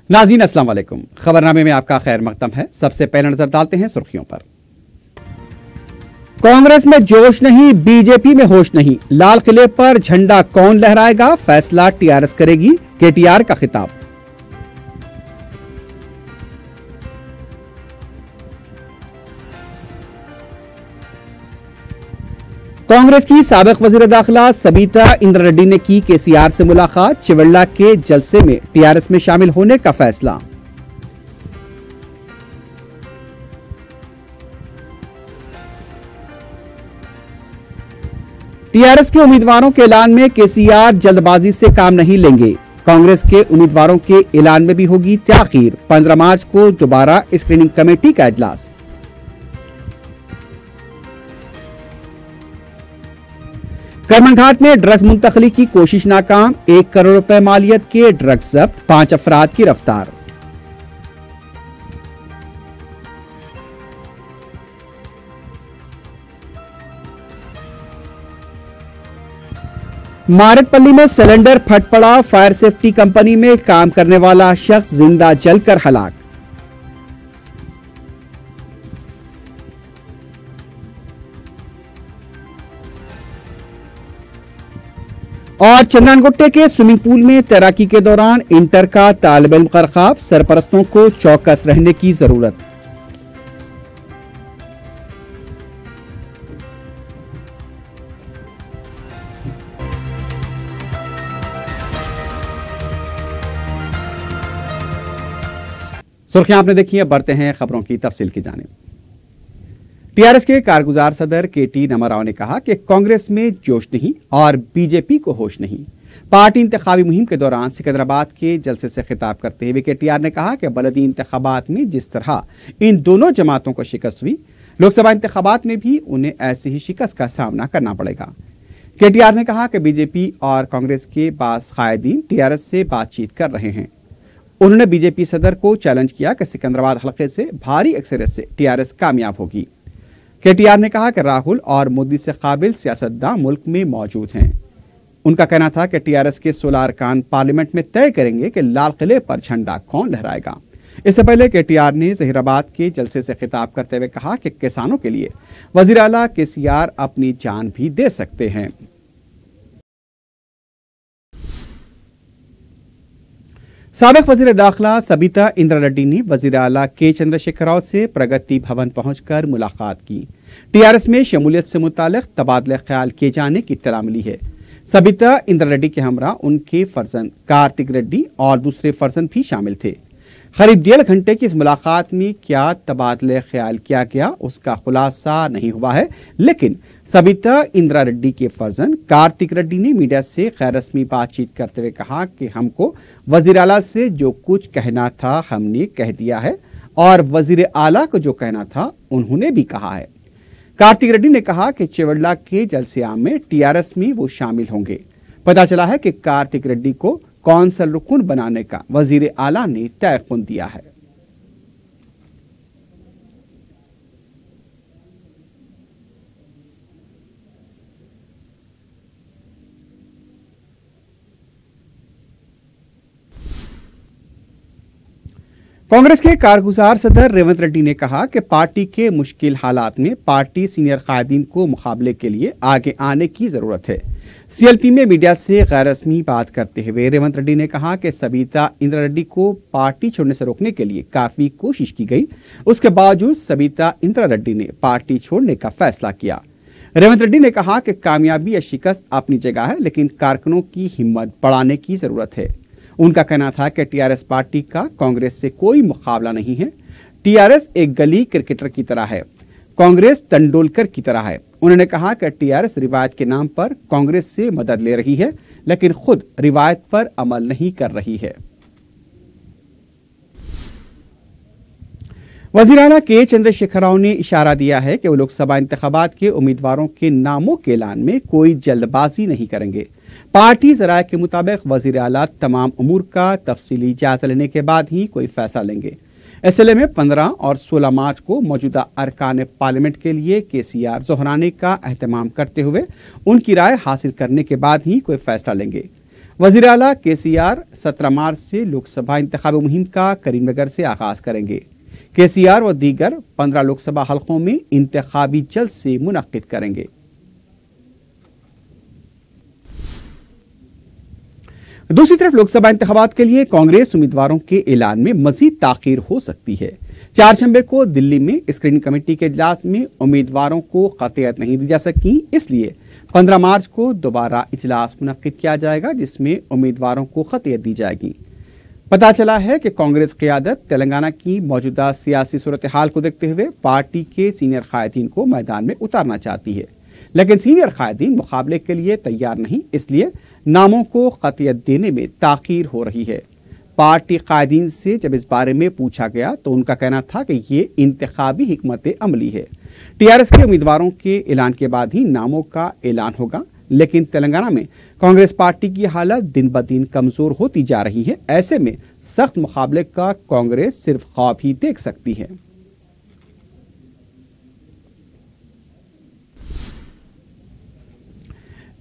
नाज़रीन अस्सलाम वालेकुम। खबरनामे में आपका खैर मकदम है। सबसे पहले नजर डालते हैं सुर्खियों पर। कांग्रेस में जोश नहीं, बीजेपी में होश नहीं। लाल किले पर झंडा कौन लहराएगा, फैसला टीआरएस करेगी, केटीआर का खिताब। कांग्रेस की साबिक वजीर दाखिला सबीता इंद्रा रेड्डी ने की केसीआर से मुलाकात। चिवल्ला के जलसे में टीआरएस में शामिल होने का फैसला। टीआरएस के उम्मीदवारों के ऐलान में केसीआर जल्दबाजी से काम नहीं लेंगे। कांग्रेस के उम्मीदवारों के ऐलान में भी होगी ताखीर। 15 मार्च को दोबारा स्क्रीनिंग कमेटी का इजलास। करमनघाट में ड्रग्स मुंतकली की कोशिश नाकाम। 1 करोड़ रुपए मालियत के ड्रग्स जब्त, 5 अफराद की गिरफ्तार। मारटपल्ली में सिलेंडर फट पड़ा। फायर सेफ्टी कंपनी में काम करने वाला शख्स जिंदा जलकर हलाक। और चंदनगुट्टे के स्विमिंग पूल में तैराकी के दौरान इंटर का तालिब इल्म गरकाब। सरपरस्तों को चौकस रहने की जरूरत। सुर्खियां आपने देखी है, बढ़ते हैं खबरों की तफसील की जानिब। टीआरएस के कारगुजार सदर केटी नमराव ने कहा कि कांग्रेस में जोश नहीं और बीजेपी को होश नहीं। पार्टी इंतखाबी मुहिम के दौरान सिकंदराबाद के जलसे से खिताब करते हुए केटीआर ने कहा कि बलदी इंतखाबात में जिस तरह इन दोनों जमातों को शिकस्त हुई, लोकसभा इंतखाबात में भी उन्हें ऐसी ही शिकस्त का सामना करना पड़ेगा। केटीआर ने कहा कि बीजेपी और कांग्रेस के बास कायदीन टीआरएस से बातचीत कर रहे हैं। उन्होंने बीजेपी सदर को चैलेंज किया कि सिकंदराबाद हलके से भारी अक्सरियत से टीआरएस कामयाब होगी। केटीआर ने कहा कि राहुल और मोदी से काबिल सियासतदान मुल्क में मौजूद हैं। उनका कहना था कि टीआरएस के 16 अरकान पार्लियामेंट में तय करेंगे कि लाल किले पर झंडा कौन लहराएगा। इससे पहले केटीआर ने जहीराबाद के जलसे से खिताब करते हुए कहा कि किसानों के लिए वजीर आला केसीआर अपनी जान भी दे सकते हैं। साबिक वजीर दाखिला सबीता इंद्रा रेड्डी ने वजीर आला के चंद्रशेखर राव से प्रगति भवन पहुंचकर मुलाकात की। टीआरएस में शमूलियत से मुतालिक तबादला ख्याल किए जाने की इत्तला मिली है। सबीता इंद्रा रेड्डी के हमरा उनके फर्जंद कार्तिक रेड्डी और दूसरे फर्जंद भी शामिल थे। करीब 1.5 घंटे की इस मुलाकात में क्या तबादला ख्याल किया गया उसका खुलासा नहीं हुआ है, लेकिन सबीता इंद्रा रेड्डी के फर्जंद कार्तिक रेड्डी ने मीडिया से गैर रस्मी बातचीत करते हुए कहा कि हमको वजीर आला से जो कुछ कहना था हमने कह दिया है और वजीर आला को जो कहना था उन्होंने भी कहा है। कार्तिक रेड्डी ने कहा कि चिवल्ला के जलसे-आम में टीआरएस में वो शामिल होंगे। पता चला है कि कार्तिक रेड्डी को कौंसल रुकन बनाने का वजीर आला ने तयक़ुन दिया है। कांग्रेस के कारगुजार सदर रेवंत रेड्डी ने कहा कि पार्टी के मुश्किल हालात में पार्टी सीनियर कायदीन को मुकाबले के लिए आगे आने की जरूरत है। सीएलपी में मीडिया से गैर रस्मी बात करते हुए रेवंत रेड्डी ने कहा कि सबीता इंद्रा रेड्डी को पार्टी छोड़ने से रोकने के लिए काफी कोशिश की गई, उसके बावजूद सबीता इंद्रा रेड्डी ने पार्टी छोड़ने का फैसला किया। रेवंत रेड्डी ने कहा कि कामयाबी या शिकस्त अपनी जगह है, लेकिन कारकुनों की हिम्मत बढ़ाने की जरूरत है। उनका कहना था कि टीआरएस पार्टी का कांग्रेस से कोई मुकाबला नहीं है। टीआरएस एक गली क्रिकेटर की तरह है, कांग्रेस तेंदुलकर की तरह है। उन्होंने कहा कि टीआरएस रिवायत के नाम पर कांग्रेस से मदद ले रही है, लेकिन खुद रिवायत पर अमल नहीं कर रही है। वजीर आला के चंद्रशेखर राव ने इशारा दिया है कि वो लोकसभा इंतखाबात के उम्मीदवारों के नामों के ऐलान में कोई जल्दबाजी नहीं करेंगे। पार्टी जराये के मुताबिक वजीर आला तमाम उमूर का तफसीली जायजा लेने के बाद ही कोई फैसला लेंगे। एसएलए में 15 और 16 मार्च को मौजूदा अरकान पार्लियामेंट के लिए केसीआर दोहराने का एहतमाम करते हुए उनकी राय हासिल करने के बाद ही कोई फैसला लेंगे। वजीर आला केसीआर 17 मार्च से लोकसभा इंतखाबी मुहिम का करीमनगर से आगाज करेंगे। केसीआर व दीगर 15 लोकसभा हलकों में इंतखाबी जलसे मुनक्किद करेंगे। दूसरी तरफ लोकसभा इंतखाबात के लिए कांग्रेस उम्मीदवारों के ऐलान में मजीद ताखीर हो सकती है। 4 को दिल्ली में स्क्रीनिंग कमेटी के इजलास में उम्मीदवारों को कतईयत नहीं दी जा सकी, इसलिए 15 मार्च को दोबारा इजलास मुनक्किद किया जाएगा जिसमें उम्मीदवारों को कतईयत दी जाएगी। पता चला है कि कांग्रेस क़यादत तेलंगाना की मौजूदा सियासी सूरत हाल को देखते हुए पार्टी के सीनियर कायदीन को मैदान में उतारना चाहती है, लेकिन सीनियर कायदीन मुकाबले के लिए तैयार नहीं, इसलिए नामों को कतईयत देने में ताखीर हो रही है। पार्टी कायदीन से जब इस बारे में पूछा गया तो उनका कहना था कि ये इंतखाबी हिकमत अमली है। टीआरएस के उम्मीदवारों के ऐलान के बाद ही नामों का ऐलान होगा, लेकिन तेलंगाना में कांग्रेस पार्टी की हालत दिन ब दिन कमजोर होती जा रही है। ऐसे में सख्त मुकाबले का कांग्रेस सिर्फ ख्वाब ही देख सकती है।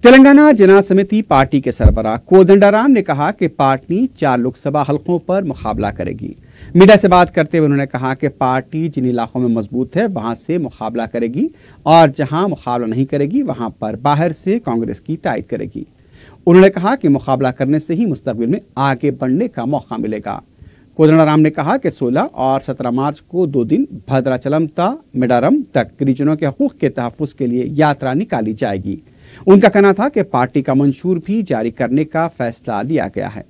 तेलंगाना जना समिति पार्टी के सरबराह कोदंडाराम ने कहा कि पार्टी 4 लोकसभा हलकों पर मुकाबला करेगी। मीडिया से बात करते हुए उन्होंने कहा कि पार्टी जिन इलाकों में मजबूत है वहां से मुकाबला करेगी और जहां मुकाबला नहीं करेगी वहां पर बाहर से कांग्रेस की तायद करेगी। उन्होंने कहा कि मुकाबला करने से ही मुस्तकबिल में आगे बढ़ने का मौका मिलेगा। कोदंडाराम ने कहा कि 16 और 17 मार्च को 2 दिन भद्राचलम ता मेडारम तक गिरिजनों के हकूक के तहफ्फुज के लिए यात्रा निकाली जाएगी। उनका कहना था कि पार्टी का मंशूर भी जारी करने का फैसला लिया गया है।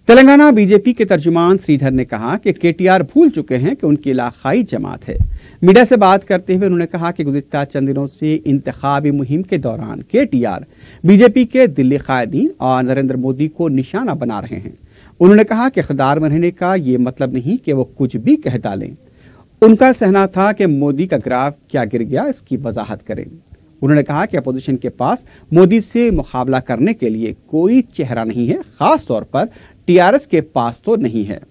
तेलंगाना बीजेपी के तर्जुमान श्रीधर ने कहा कि केटीआर भूल चुके हैं कि उनकी इलाकाई जमात है। मीडिया से बात करते हुए उन्होंने कहा कि गुज़िश्ता चंद दिनों से इंतखाबी मुहिम के दौरान केटीआर बीजेपी के दिल्ली कायदीन और नरेंद्र मोदी को निशाना बना रहे हैं। उन्होंने कहा कि इख्तियार में रहने का ये मतलब नहीं कि वो कुछ भी कह डालें। उनका कहना था कि मोदी का ग्राफ क्या गिर गया, इसकी वजाहत करें। उन्होंने कहा कि अपोजिशन के पास मोदी से मुकाबला करने के लिए कोई चेहरा नहीं है, खास तौर पर टीआरएस के पास तो नहीं है।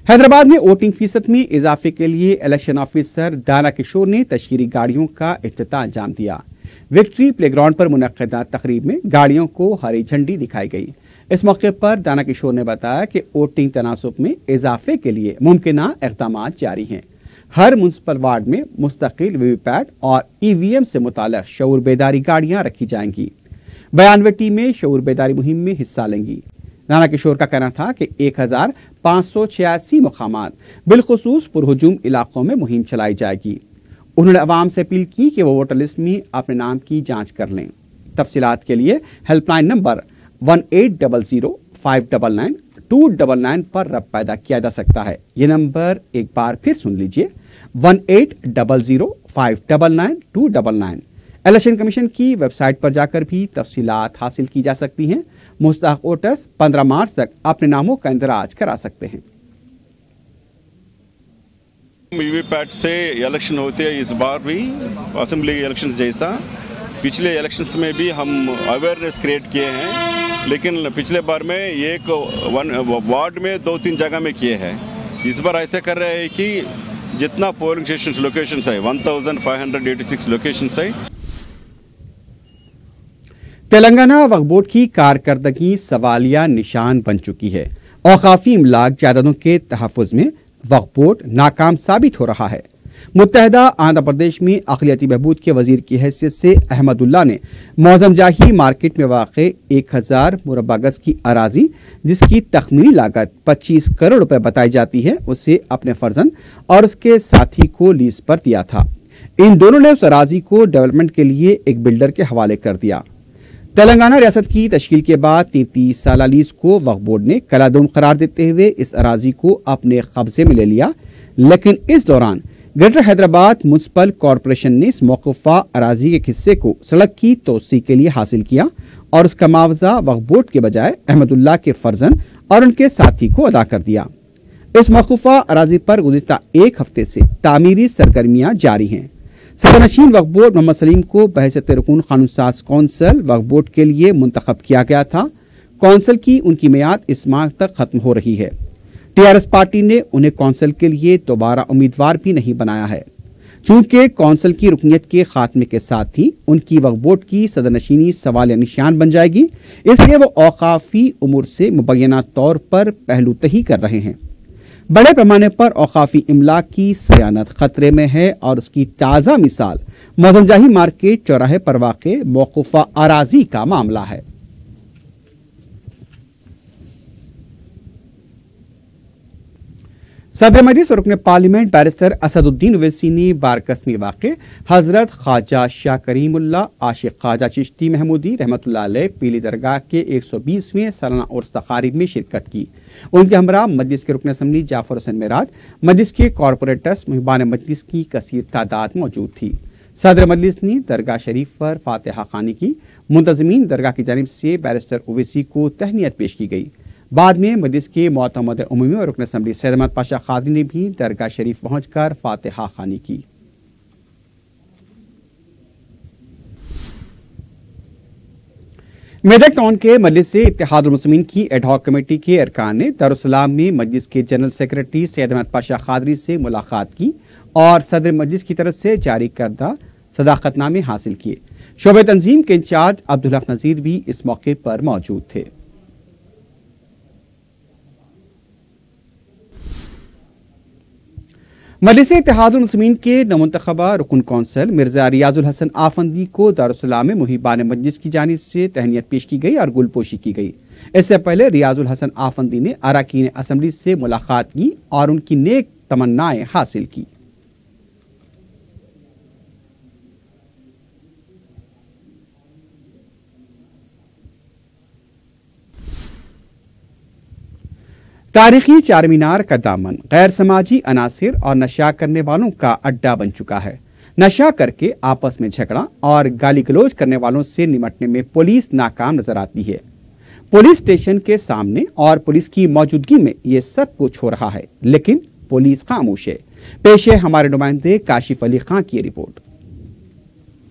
हैदराबाद में वोटिंग फीसद में इजाफे के लिए इलेक्शन ऑफिसर दाना किशोर ने तशहीरी गाड़ियों का इफ्तिताह अंजाम दिया। विक्ट्री प्लेग्राउंड पर मुनक्किदा तकरीब में गाड़ियों को हरी झंडी दिखाई गई। इस मौके पर दाना किशोर ने बताया कि वोटिंग तनासुब में इजाफे के लिए मुमकिना इक़दाम जारी हैं। हर म्युनिसिपल वार्ड में मुस्तकिल वीवीपैट और ईवीएम से मुताल्लिक़ शऊर बेदारी गाड़ियां रखी जाएंगी। 92 टीमें शऊर बेदारी मुहिम में हिस्सा लेंगी। दाना किशोर का कहना था कि 1586 मुकामात बिलखुसूस पुरहुजूम इलाकों में मुहिम चलाई जाएगी। उन्होंने अवाम से अपील की कि वो वोटर लिस्ट में अपने नाम की जांच कर लें। तफसीलात के लिए हेल्पलाइन नंबर 1800-599-299 पर रब्ता पैदा किया जा सकता है। ये नंबर एक बार फिर सुन लीजिए, 1800-599-299। इलेक्शन कमीशन की वेबसाइट पर जाकर भी तफसीलात हासिल की जा सकती हैं। मुस्तहक वोटर्स 15 मार्च तक अपने नामों का इंदराज करा सकते हैं। वीवीपैट से इलेक्शन होते हैं इस बार भी असेंबली इलेक्शंस जैसा। पिछले इलेक्शंस में भी हम अवेयरनेस क्रिएट किए हैं, लेकिन पिछले बार में एक वार्ड में 2-3 जगह में किए हैं। इस बार ऐसे कर रहे हैं कि जितना पोलिंग स्टेशन लोकेशंस है 1586 लोकेशंस है। तेलंगाना वक्फ बोर्ड की कारकर्दगी सवालिया निशान बन चुकी है। औकाफी इमलाक जायदादों के तहफ़्फ़ुज़ में वक्फ बोर्ड नाकाम साबित हो रहा है। मुत्तहदा आंध्र प्रदेश में अक़लियती बहबूद के वजीर की हैसियत से अहमदुल्ला ने मौज़म जाही मार्केट में वाक़े 1000 मुरब्बा गज की अराजी, जिसकी तखमीनी लागत 25 करोड़ रुपए बताई जाती है, उसे अपने फर्जंद और उसके साथी को लीज पर दिया था। इन दोनों ने उस अराजी को डेवलपमेंट के लिए एक बिल्डर के हवाले कर दिया। तेलंगाना रियासत की तश्कील के बाद 33 साल लीज को वक्फ बोर्ड ने कलादुम करार देते हुए इस अराजी को अपने कब्जे में ले लिया, लेकिन इस दौरान ग्रेटर हैदराबाद म्युनिसिपल कॉरपोरेशन ने इस मौकूफा अराजी के हिस्से को सड़क की तोसी के लिए हासिल किया और उसका मुआवजा वक्फ बोर्ड के बजाय अहमदुल्ला के फर्जंद और उनके साथी को अदा कर दिया। इस मौकूफा अराजी पर गुज़िश्ता एक हफ्ते से तामीरी सरगर्मियां जारी हैं। सदरनशीन वक्फ बोर्ड मोहम्मद सलीम को बहैसियत रुकन कानून साज कौंसिल वक्फ बोर्ड के लिए मुंतखब किया गया था। कौंसिल की उनकी मियाद इस माह तक खत्म हो रही है। टीआरएस पार्टी ने उन्हें कौंसिल के लिए दोबारा उम्मीदवार भी नहीं बनाया है। चूंकि कौंसिल की रुकनीत के खात्मे के साथ ही उनकी वक्फ बोर्ड की सदरनशीनी सवाल निशान बन जाएगी, इसलिए वो औकाफी उमूर से मुबैना तौर पर पहलूतही कर रहे हैं। बड़े पैमाने पर औकाफी इमलाक की सयानत खतरे में है और उसकी ताज़ा मिसाल मौजमजाही मार्केट चौराहे पर वाक़े मौकूफा अराजी का मामला है। सदर मजलिस और रुकन पार्लियामेंट बैरिस्टर असदुद्दीन ओवैसी ने बारकस्मी वाक़े हजरत ख्वाजा शाह करीमुल्लाह आशिक ख्वाजा चिश्ती महमूदी रहमतुल्लाह अलैह पीली दरगाह के 120वें सालाना उर्स तकारीब में शिरकत की। उनके हमरा मजलिस के रुकन असम्बली जाफर हुसैन मेराज, मजलिस के कॉरपोरेटर्स, मुहिबान मजलिस की कसीर तादाद मौजूद थी। सदर मजलिस ने दरगाह शरीफ पर फातिहा खानी की। मुंतज़मीन दरगाह की जानिब से बैरिस्टर ओवैसी को तहनीत पेश की गई। बाद में मजलिस के मोतमद उमूमी और रुकन असम्बली सैयद अहमद पाशा कादरी ने भी दरगाह शरीफ पहुंचकर फातिहा खानी की। मेदक टाउन के मजलिस से इत्तेहादुल मुस्लिमीन की एडहॉक कमेटी के अरकान ने दारुस्सलाम में मजलिस के जनरल सेक्रेटरी सैयद अहमद पाशा कादरी से मुलाकात की और सदर मजलिस की तरफ से जारी करदा सदाकतनामे हासिल किए। शोबे तंजीम के इंचार्ज अब्दुल हक नजीर भी इस मौके पर मौजूद थे। मजलिस इत्तेहादुल मुस्लिमीन के नमुंतखबा रुकन कौंसल मिर्जा रियाजुल हसन आफंदी को दारुस्सलाम में मुहिबान मजलिस की जानिब से तहनीत पेश की गई और गुलपोशी की गई। इससे पहले रियाजुल हसन आफंदी ने अरकान असम्बली से मुलाकात की और उनकी नेक तमन्नाएं हासिल की। तारीखी चार मीनार का दामन गैर समाजी अनासिर और नशा करने वालों का अड्डा बन चुका है। नशा करके आपस में झगड़ा और गाली गलौज करने वालों से निपटने में पुलिस नाकाम नजर आती है। पुलिस स्टेशन के सामने और पुलिस की मौजूदगी में ये सब कुछ हो रहा है, लेकिन पुलिस खामोश है। पेश है हमारे नुमाइंदे काशिफ अली खां की रिपोर्ट।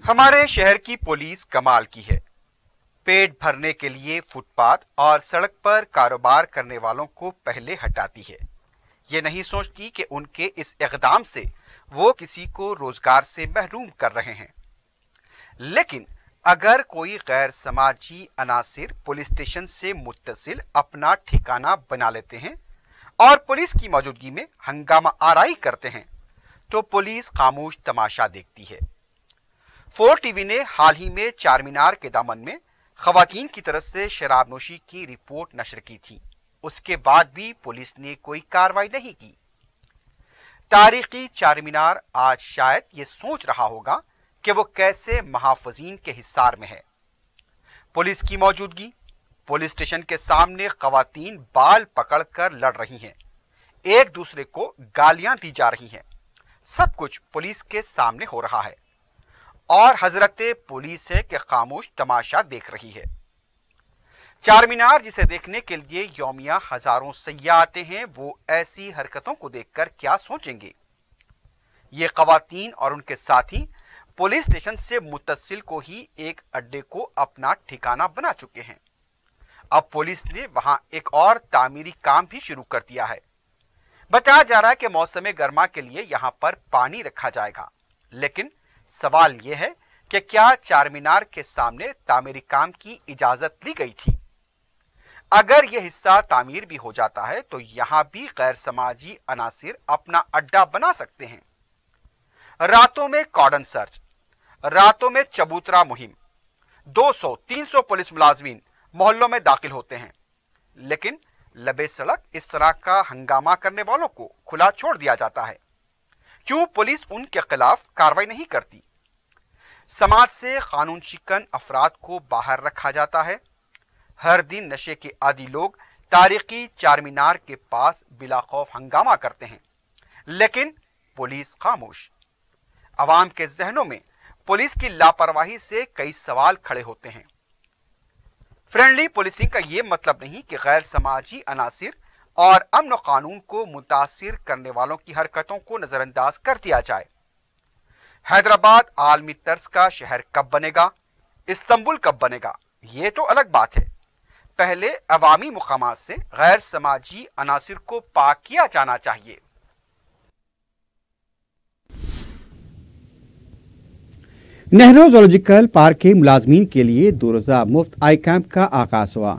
हमारे शहर की पुलिस कमाल की है। पेट भरने के लिए फुटपाथ और सड़क पर कारोबार करने वालों को पहले हटाती है। ये नहीं सोचती कि उनके इस इक़दाम से वो किसी को रोजगार से महरूम कर रहे हैं। लेकिन अगर कोई गैर समाजी अनासिर पुलिस स्टेशन से मुत्तसिल अपना ठिकाना बना लेते हैं और पुलिस की मौजूदगी में हंगामा आराई करते हैं, तो पुलिस खामोश तमाशा देखती है। 4 टीवी ने हाल ही में चार मीनार के दामन में खवातीन की तरफ से शराब नोशी की रिपोर्ट नशर की थी। उसके बाद भी पुलिस ने कोई कार्रवाई नहीं की। तारीखी चार मीनार आज शायद ये सोच रहा होगा कि वो कैसे महाफजीन के हिसार में है। पुलिस की मौजूदगी, पुलिस स्टेशन के सामने खवातीन बाल पकड़कर लड़ रही हैं, एक दूसरे को गालियां दी जा रही हैं। सब कुछ पुलिस के सामने हो रहा है और हजरत पुलिस है कि खामोश तमाशा देख रही है। चार मीनार जिसे देखने के लिए यौमिया हजारों सय्याह आते हैं, वो ऐसी हरकतों को देखकर क्या सोचेंगे। ये खवातीन और उनके साथी पुलिस स्टेशन से मुत्तसिल को ही एक अड्डे को अपना ठिकाना बना चुके हैं। अब पुलिस ने वहां एक और तामीरी काम भी शुरू कर दिया है। बताया जा रहा है कि मौसम गर्मा के लिए यहां पर पानी रखा जाएगा, लेकिन सवाल यह है कि क्या चार मीनार के सामने तामीरी काम की इजाजत ली गई थी? अगर यह हिस्सा तामीर भी हो जाता है तो यहां भी गैर समाजी अनासिर अपना अड्डा बना सकते हैं। रातों में कॉर्डन सर्च, रातों में चबूतरा मुहिम, 200-300 पुलिस मुलाजमीन मोहल्लों में दाखिल होते हैं, लेकिन लबे सड़क इस तरह का हंगामा करने वालों को खुला छोड़ दिया जाता है। क्यों पुलिस उनके खिलाफ कार्रवाई नहीं करती? समाज से कानून शिकन अफराद को बाहर रखा जाता है। हर दिन नशे के आदी लोग तारीखी चार मीनार के पास बिला खौफ हंगामा करते हैं, लेकिन पुलिस खामोश। अवाम के जहनों में पुलिस की लापरवाही से कई सवाल खड़े होते हैं। फ्रेंडली पुलिसिंग का यह मतलब नहीं कि गैर समाजी अनासिर और अमन व कानून को मुतासिर करने वालों की हरकतों को नजरअंदाज कर दिया जाए। हैदराबाद आलमी तर्ज का शहर कब बनेगा, इस्तांबुल कब बनेगा, ये तो अलग बात है। पहले अवामी मुकामात से गैर समाजी अनासिर को पाक किया जाना चाहिए। नेहरू ज़ूलॉजिकल पार्क के मुलाजमीन के लिए 2 रोज़ा मुफ्त आई कैंप का आगाज हुआ।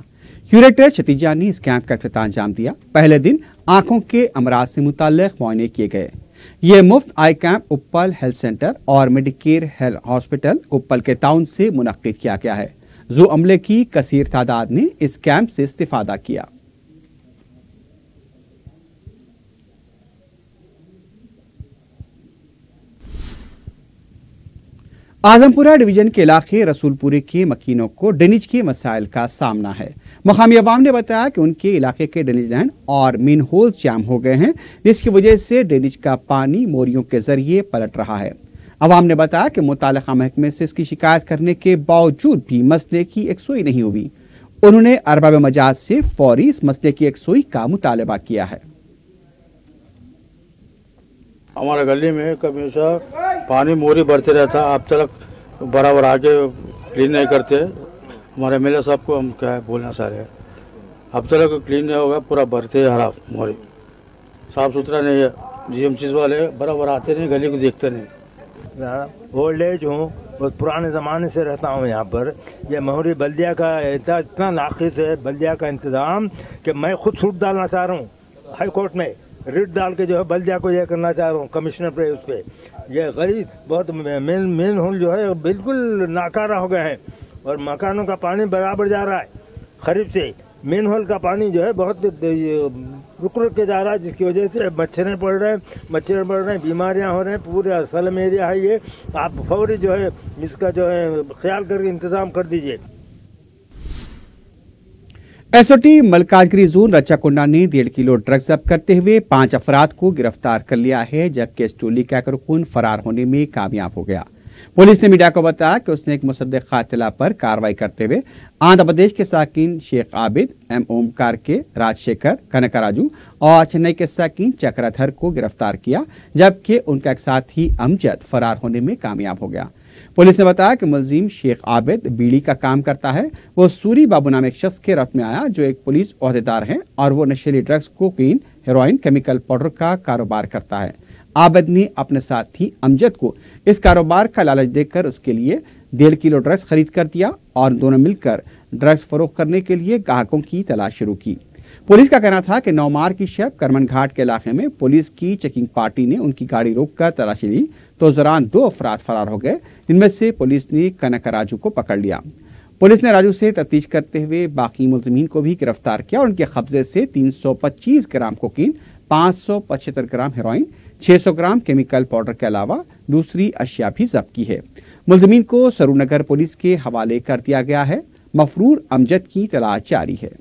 क्यूरेटर क्षतिजा ने इस कैंप का इख्तिताम अंजाम दिया। पहले दिन आंखों के अमराज से मुताल्लिक मुआयने किए गए। ये मुफ्त आई कैंप उप्पल हेल्थ सेंटर और मेडिकेयर हेल्थ हॉस्पिटल उप्पल के टाउन से मुनक्किद किया गया है। जू अमले की कसीर तादाद ने इस कैंप से इस्तिफादा किया। आजमपुरा डिवीजन के इलाके रसूलपुरे के मकीनों को ड्रेनेज के मसाइल का सामना है। मकामी अवाम ने बताया कि उनके इलाके के ड्रेनेज लाइन और मेन होल जाम हो गए हैं, जिसकी वजह से ड्रेनेज का पानी मोरियों के जरिए पलट रहा है। अवाम ने बताया कि मुताल्लिका महकमे से इसकी शिकायत करने के बावजूद भी मसले की यकसुई नहीं हुई। उन्होंने अरबाब मजाज से फौरी इस मसले की यकसुई का मुतालबा किया है। हमारे गली में हमेशा पानी मोरी भरते रहता, अब तक बराबर आके क्लीन नहीं करते। हमारे एमएलए साहब को हम क्या बोलना चाह रहे हैं, अब तक क्लीन नहीं होगा, पूरा भरते हरा मोरी, साफ सुथरा नहीं है। जीएमसी वाले बराबर आते नहीं, गली को देखते नहीं। ओल्ड एज हूँ, बहुत पुराने ज़माने से रहता हूँ यहाँ पर। ये मोहरी बल्दिया का इतना नाक़िस है बल्दिया का इंतज़ाम कि मैं खुद सूट डालना चाह रहा हूँ हाई कोर्ट में, रिट डाल के जो है बल्दिया को यह करना चाह रहा हूँ कमिश्नर पे। उस पर यह गरीब बहुत मेन होल जो है बिल्कुल नाकारा हो गए हैं और मकानों का पानी बराबर जा रहा है। खरीफ से मेन होल का पानी जो है बहुत रुक के जा रहा है, जिसकी वजह से मच्छर पड़ रहे हैं, बीमारियां हो रहे हैं। पूरे सलम एरिया है ये, आप फौरी जो है इसका जो है ख्याल करके इंतज़ाम कर दीजिए। एसओटी मलकाजगिरी जोन रच्चाकुंडा ने 1.5 किलो ड्रग्स जब्त करते हुए 5 अफराद को गिरफ्तार कर लिया है, जबकि इस टोली का एक रुकन फरार होने में कामयाब हो गया। पुलिस ने मीडिया को बताया कि उसने एक मुसद्दिक कातिला पर कार्रवाई करते हुए आंध्र प्रदेश के साकिन शेख आबिद, एम ओमकार के राजशेखर कनकराजू और चेन्नई के साकिन चक्रधर को गिरफ्तार किया, जबकि उनका एक साथी अमजद फरार होने में कामयाब हो गया। पुलिस ने बताया कि मुलजिम शेख आबिद बीड़ी का काम करता है। वो सूरी बाबू नाम एक शख्स के रथ में आया जो एक पुलिस ओहदेदार है और वो नशीली drugs, cocaine, heroin, chemical powder का कारोबार करता है। आबिद ने अपने साथी अमजद को इस कारोबार का लालच देकर उसके लिए 1.5 किलो ड्रग्स खरीद कर दिया और दोनों मिलकर ड्रग्स फरोख्त करने के लिए ग्राहकों की तलाश शुरू की। पुलिस का कहना था कि नौमार की शब करमन घाट के इलाके में पुलिस की चेकिंग पार्टी ने उनकी गाड़ी रोककर तलाशी ली तो उस दौरान 2 अफराद फरार हो गए, जिनमें से पुलिस ने कनकराजू को पकड़ लिया। पुलिस ने राजू से तफ्तीश करते हुए बाकी मुलजिमीन को भी गिरफ्तार किया और उनके कब्जे से 325 ग्राम कोकीन, 575 ग्राम हेरोइन, 600 ग्राम केमिकल पाउडर के अलावा दूसरी अशिया भी जब्त की है। मुलजिमीन को सरूनगर पुलिस के हवाले कर दिया गया है। मफरूर अमजद की तलाश जारी है।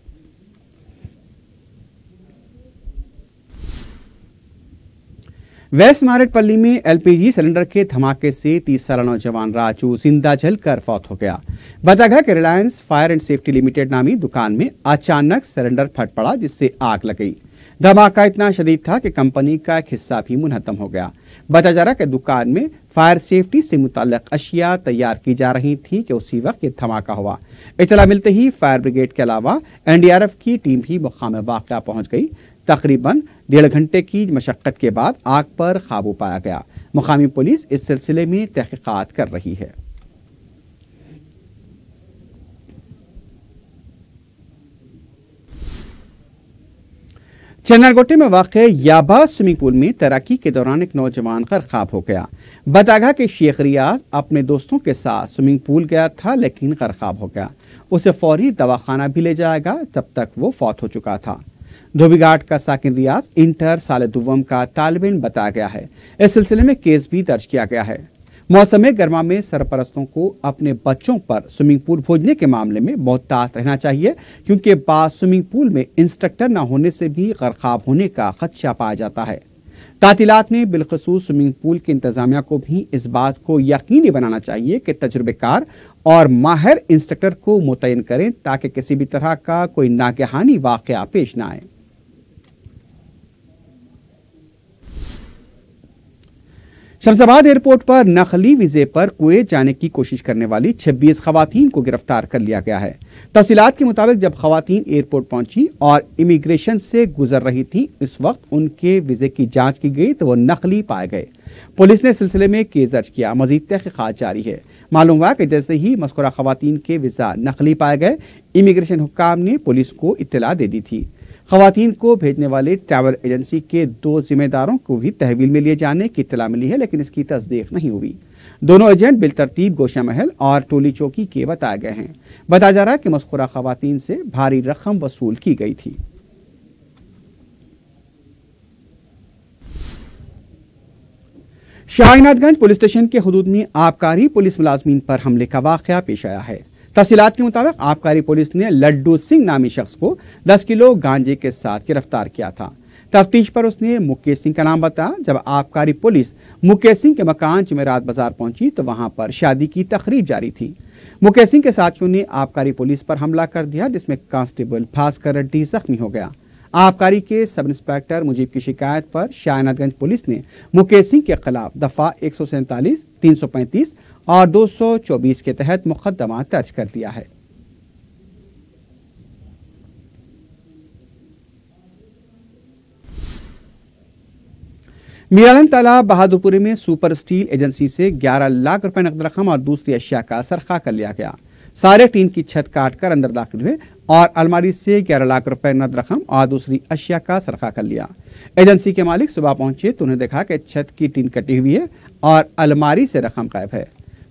वेस्ट मारेटपल्ली में एलपीजी सिलेंडर के धमाके से 30 साला नौजवान राजू जिंदा जलकर फौत हो गया। बताया कि Reliance fire and safety limited नामी दुकान में अचानक सिलेंडर फट पड़ा, जिससे आग लग गई। धमाका इतना शदीद था कि कंपनी का एक हिस्सा भी मुनहत्तम हो गया। बताया जा रहा है कि दुकान में फायर सेफ्टी से मुताल्लिक अशिया तैयार की जा रही थी कि उसी वक्त ये धमाका हुआ। इत्तला मिलते ही फायर ब्रिगेड के अलावा एनडीआरएफ की टीम भी मकाम वाक़या पहुंच गई। तकरीबन 1.5 घंटे की मशक्कत के बाद आग पर काबू पाया गया। मुकामी पुलिस इस सिलसिले में तहकीकात कर रही है। चन्नागोटे में वाक़े याबा स्विमिंग पूल में तैराकी के दौरान एक नौजवान गर्काब हो गया। बताया कि शेख रियाज अपने दोस्तों के साथ स्विमिंग पूल गया था, लेकिन गर्काब हो गया। उसे फौरी दवाखाना भी ले जाया गया, तब तक वो फौत हो चुका था। धोबीघाट का साकिन रियाज इंटर साल दुव्वम का तालिब इल्म बताया गया है। इस सिलसिले में केस भी दर्ज किया गया है। मौसम गर्मा में सरपरस्तों को अपने बच्चों पर स्विमिंग पूल भेजने के मामले में मोहतात रहना चाहिए, क्योंकि बाद स्विमिंग पूल में इंस्ट्रक्टर न होने से भी गर्काब होने का खदशा पाया जाता है। तातीलात में बिलखसूस स्विमिंग पूल की इंतजामिया को भी इस बात को यकीनी बनाना चाहिए कि तजुर्बेकार और माहिर इंस्ट्रक्टर को मुतय्यन करें, ताकि किसी भी तरह का कोई नागहानी वाक़या पेश न आए। शमशाबाद एयरपोर्ट पर नकली वीजे पर कुवैत जाने की कोशिश करने वाली 26 खवातीन को गिरफ्तार कर लिया गया है। तफसीलात के मुताबिक जब खवातीन एयरपोर्ट पहुंची और इमिग्रेशन से गुजर रही थी, इस वक्त उनके वीजे की जांच की गई तो वो नकली पाए गए। पुलिस ने सिलसिले में केस दर्ज किया, मजीद तहकीकात जारी है। मालूम हुआ कि जैसे ही मज़कूरा खवातीन के वीजा नकली पाए गए, इमिग्रेशन हुक्काम ने पुलिस को इत्तला दे दी थी। खवातीन को भेजने वाले ट्रैवल एजेंसी के 2 जिम्मेदारों को भी तहवील में लिए जाने की इत्तला मिली है, लेकिन इसकी तस्दीक नहीं हुई। दोनों एजेंट बिलतरतीब गोशा महल और टोली चौकी के बताए गए हैं। बताया जा रहा है कि मज़कूरा खवातीन से भारी रकम वसूल की गई थी। शाहीनाथगंज पुलिस स्टेशन के हुदूद में आबकारी पुलिस मुलाजमीन पर हमले का वाकया पेश आया है। तफसीलात के मुताबिक आबकारी पुलिस ने लड्डू सिंह नामी शख्स को 10 किलो गांजे के साथ गिरफ्तार किया था। तफ्तीश पर उसने मुकेश सिंह का नाम बताया। जब आबकारी पुलिस मुकेश सिंह के मकान जुमेरात बाजार पहुंची तो वहां पर शादी की तकरीब जारी थी। मुकेश सिंह के साथियों ने आबकारी पुलिस पर हमला कर दिया, जिसमें कांस्टेबल भास्कर रेड्डी जख्मी हो गया। आबकारी के सब इंस्पेक्टर मुजीब की शिकायत पर शाहीनाथगंज पुलिस ने मुकेश सिंह के खिलाफ दफा 147, 335 और 224 के तहत मुकदमा दर्ज कर लिया है। मीरालन तालाब बहादुरपुरी में सुपर स्टील एजेंसी से 11 लाख रुपए नकद रकम और दूसरी अशिया का सरखा कर लिया गया। सारे टीन की छत काटकर अंदर दाखिल हुए और अलमारी से 11 लाख रुपए नकद रकम और दूसरी अशिया का सरखा कर लिया। एजेंसी के मालिक सुबह पहुंचे तो उन्हें देखा कि छत की टीन कटी हुई है और अलमारी से रकम गायब है।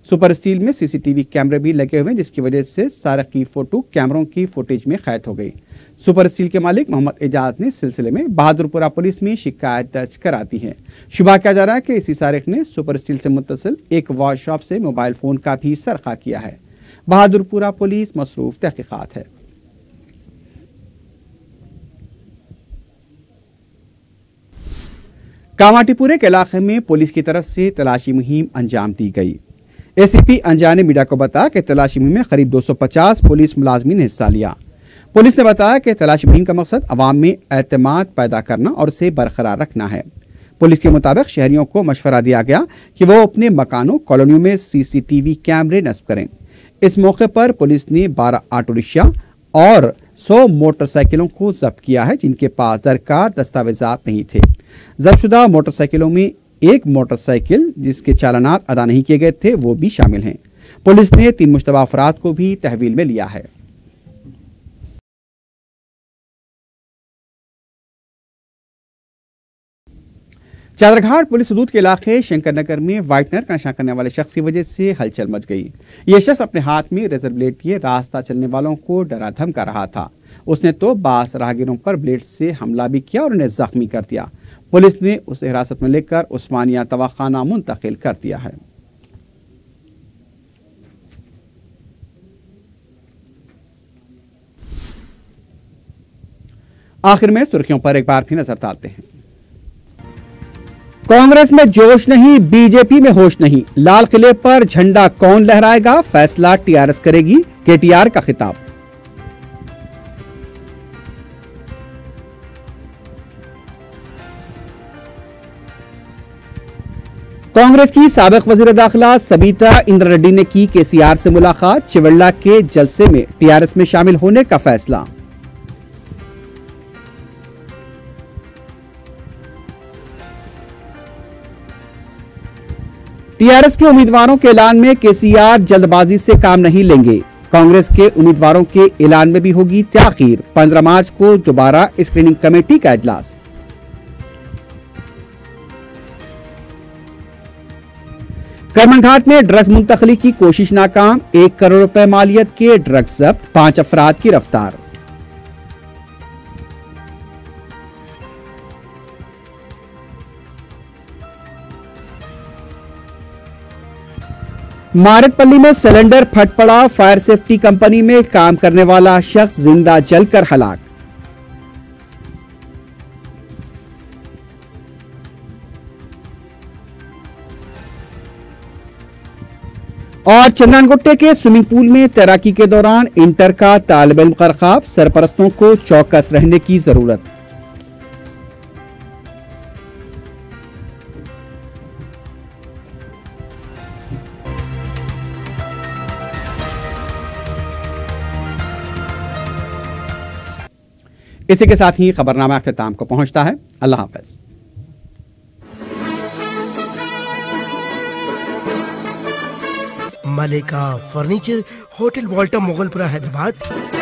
सुपर स्टील में सीसीटीवी कैमरे भी लगे हुए हैं, जिसकी वजह से सारक की फोटो कैमरों की फुटेज में कैद हो गई। सुपर स्टील के मालिक मोहम्मद एजाज ने इस सिलसिले में बहादुरपुरा पुलिस में शिकायत दर्ज करा दी है। शुबा किया जा रहा है कि इसी सारिक ने सुपर स्टील से मुत्तसिल एक वॉच शॉप से मोबाइल फोन का भी सरखा किया है। बहादुरपुरा पुलिस मसरूफ तहकीकात है। कामाटीपुरे के इलाके में पुलिस की तरफ से तलाशी मुहिम अंजाम दी गई। एसीपी अंजान ने मीडिया को बताया कि तलाशी मुहिम में करीब 250 पुलिस मुलाजमीन ने हिस्सा लिया। पुलिस ने बताया कि तलाशी मुहिम का मकसद अवाम में एतमाद पैदा करना और उसे बरकरार रखना है। पुलिस के मुताबिक शहरियों को मशवरा दिया गया कि वो अपने मकानों कॉलोनियों में सीसीटीवी कैमरे नस्ब करें। इस मौके पर पुलिस ने 12 ऑटो रिक्शा और 100 मोटरसाइकिलों को जब्त किया है, जिनके पास दरकार दस्तावेजात नहीं थे। जब्तशुदा मोटरसाइकिलों में एक मोटरसाइकिल जिसके चालानात अदा नहीं किए गए थे वो भी शामिल हैं। पुलिस ने 3 मुश्तबा अफराद को भी तहवील में लिया है। चादरघाट पुलिस हदूद के इलाके शंकर नगर में व्हाइटनर का नशा करने वाले शख्स की वजह से हलचल मच गई। यह शख्स अपने हाथ में रेजर ब्लेड लिए रास्ता चलने वालों को डरा धमका रहा था। उसने तो बास राहगीरों पर ब्लेड से हमला भी किया और उन्हें जख्मी कर दिया। पुलिस ने उसे हिरासत में लेकर उस्मानिया तवाखाना मुंतकिल कर दिया है। आखिर में सुर्खियों पर एक बार फिर नजर डालते हैं। कांग्रेस में जोश नहीं, बीजेपी में होश नहीं। लाल किले पर झंडा कौन लहराएगा, फैसला टीआरएस करेगी, केटीआर का खिताब। कांग्रेस की साबिक वजीर दाखिला सबिता इंद्रा रेड्डी ने की केसीआर से मुलाकात। चिवल्ला के जलसे में टीआरएस में शामिल होने का फैसला। टीआरएस के उम्मीदवारों के ऐलान में केसीआर जल्दबाजी से काम नहीं लेंगे। कांग्रेस के उम्मीदवारों के ऐलान में भी होगी ताखीर। 15 मार्च को दोबारा स्क्रीनिंग कमेटी का इजलास। करमनघाट में ड्रग्स मुंतकली की कोशिश नाकाम। 1 करोड़ रुपए मालियत के ड्रग्स जब्त, 5 अफराद की गिरफ्तार। मारटपल्ली में सिलेंडर फट पड़ा। फायर सेफ्टी कंपनी में काम करने वाला शख्स जिंदा जलकर हलाक। और चंदनगुट्टे के स्विमिंग पूल में तैराकी के दौरान इंटर का तालिब इल्म गरकाब। सरपरस्तों को चौकस रहने की जरूरत। इसी के साथ ही खबरनामा अख्ताम को पहुंचता है। अल्लाह हाफ़िज़। Malika furniture, hotel Volta, Mughalpura, Hyderabad.